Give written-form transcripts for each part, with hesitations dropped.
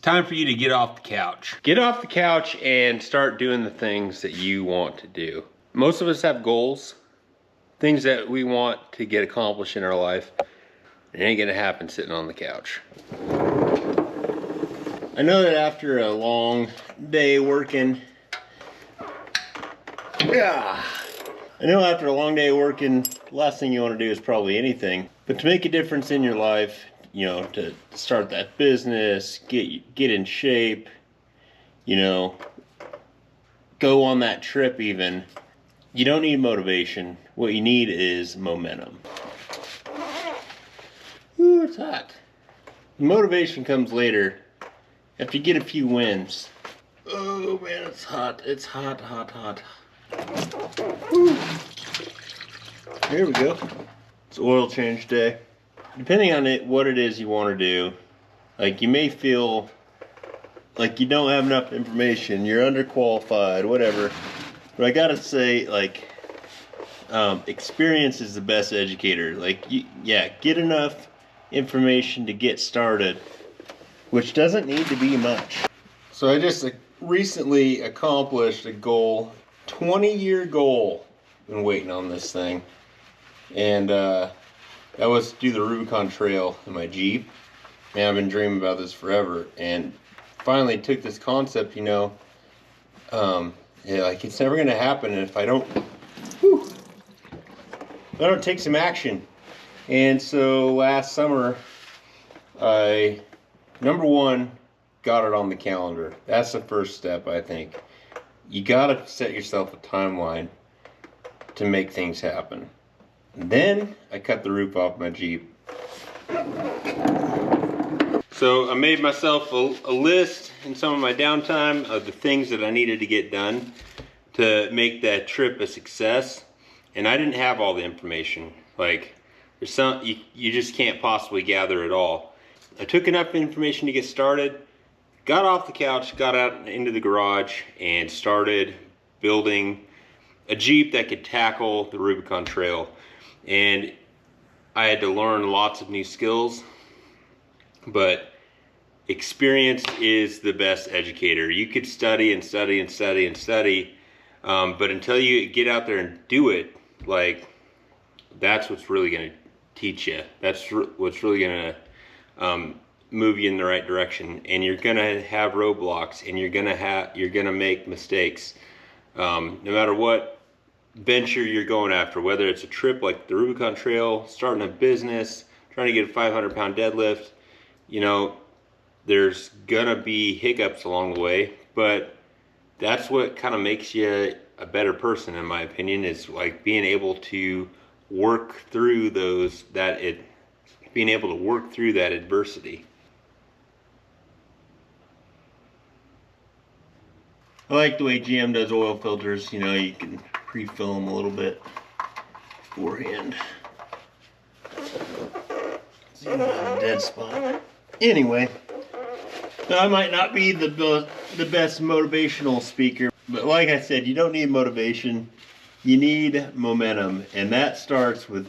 time for you to get off the couch. Get off the couch and start doing the things that you want to do. Most of us have goals, things that we want to get accomplished in our life. It ain't gonna happen sitting on the couch. I know that after a long day working, the last thing you want to do is probably anything. But to make a difference in your life, you know, to start that business, get in shape, you know, go on that trip even, you don't need motivation. What you need is momentum. Ooh, it's hot. Motivation comes later after you get a few wins. Oh man, it's hot. It's hot, hot, hot. Woo. Here we go. It's oil change day. Depending on what it is you want to do, like you may feel like you don't have enough information, you're underqualified, whatever. But I gotta say, like, experience is the best educator. Like, get enough information to get started, which doesn't need to be much. So I just recently accomplished a goal, 20-year goal. Been waiting on this thing, and that was to do the Rubicon Trail in my Jeep. Man, I've been dreaming about this forever, and finally took this concept, you know, like it's never gonna happen if I don't take some action. And so last summer, I, number one, got it on the calendar. That's the first step, I think. You gotta set yourself a timeline to make things happen. And then I cut the roof off my Jeep. So I made myself a list in some of my downtime of the things that I needed to get done to make that trip a success. And I didn't have all the information. Like, there's some, you just can't possibly gather it all. I took enough information to get started, got off the couch, got out into the garage, and started building a Jeep that could tackle the Rubicon Trail. And I had to learn lots of new skills, but experience is the best educator. You could study and study and study and study, but until you get out there and do it, like, that's what's really going to teach you. That's what's really going to move you in the right direction. And you're going to have roadblocks, and you're going to make mistakes. No matter what venture you're going after, whether it's a trip like the Rubicon Trail, starting a business, trying to get a 500-pound deadlift, you know, there's gonna be hiccups along the way, but that's what kind of makes you a better person, in my opinion, is like being able to work through being able to work through that adversity. I like the way GM does oil filters. You know, you can pre-fill them a little bit beforehand. See, dead spot. Anyway, I might not be the best motivational speaker, but like I said, you don't need motivation. You need momentum, and that starts with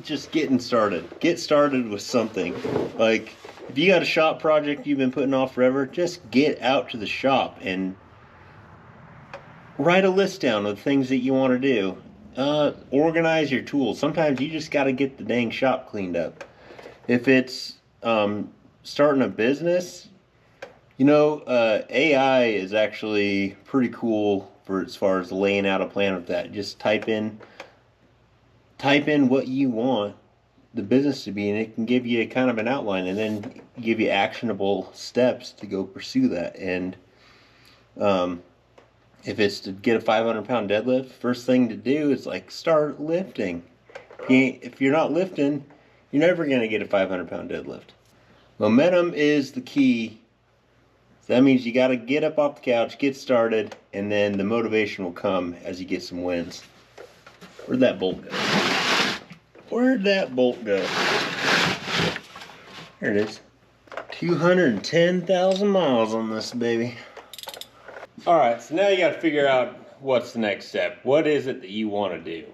just getting started. Get started with something. Like, if you got a shop project you've been putting off forever, just get out to the shop and write a list down of things that you want to do. Organize your tools. Sometimes you just got to get the dang shop cleaned up. If it's starting a business, you know, AI is actually pretty cool for as far as laying out a plan with that. Just type in what you want the business to be, and it can give you kind of an outline, and then give you actionable steps to go pursue that. And if it's to get a 500-pound deadlift, first thing to do is like start lifting. If you're not lifting, you're never going to get a 500-pound deadlift. Momentum is the key. So that means you got to get up off the couch, get started, and then the motivation will come as you get some wins. Where'd that bolt go? Where'd that bolt go? There it is. 210,000 miles on this baby. Alright, so now you got to figure out what's the next step. What is it that you want to do?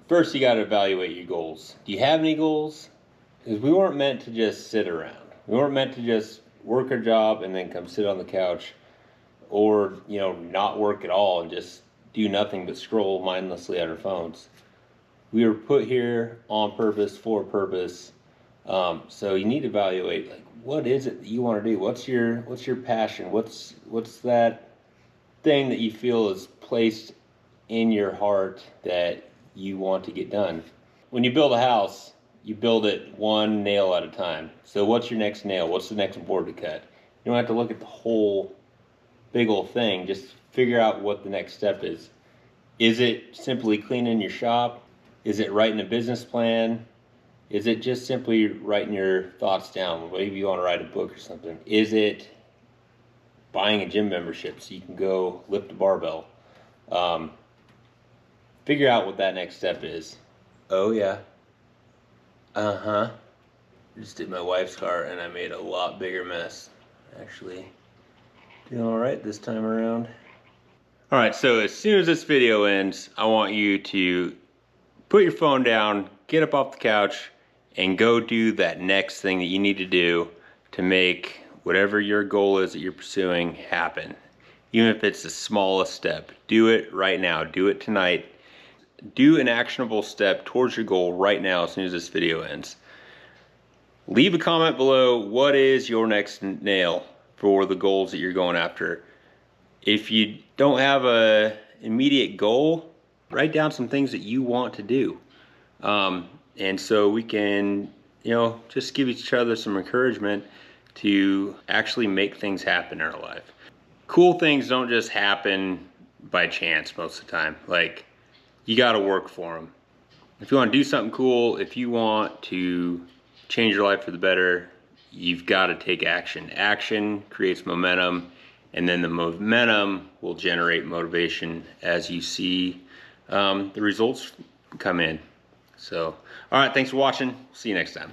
First, you got to evaluate your goals. Do you have any goals? Because we weren't meant to just sit around. We weren't meant to just work our job and then come sit on the couch, or, you know, not work at all and just do nothing but scroll mindlessly at our phones. We were put here on purpose, for a purpose. So you need to evaluate, like, what is it that you want to do? What's your passion? What's that thing that you feel is placed in your heart that you want to get done? When you build a house, you build it one nail at a time. So what's your next nail? What's the next board to cut? You don't have to look at the whole big old thing. Just figure out what the next step is. Is it simply cleaning your shop? Is it writing a business plan? Is it just simply writing your thoughts down? Maybe you want to write a book or something. Is it buying a gym membership so you can go lift a barbell? Figure out what that next step is. Oh yeah. I just did my wife's car and I made a lot bigger mess. Actually, doing all right this time around. All right, so as soon as this video ends, I want you to put your phone down, get up off the couch, and go do that next thing that you need to do to make whatever your goal is that you're pursuing happen. Even if it's the smallest step, do it right now. Do it tonight. Do an actionable step towards your goal right now as soon as this video ends. Leave a comment below. What is your next nail for the goals that you're going after? If you don't have an immediate goal, write down some things that you want to do. And so we can, you know, just give each other some encouragement to actually make things happen in our life. Cool things don't just happen by chance most of the time. Like, you got to work for them. If you want to do something cool, if you want to change your life for the better, you've got to take action. Action creates momentum, and then the momentum will generate motivation as you see the results come in. So, all right, thanks for watching. See you next time.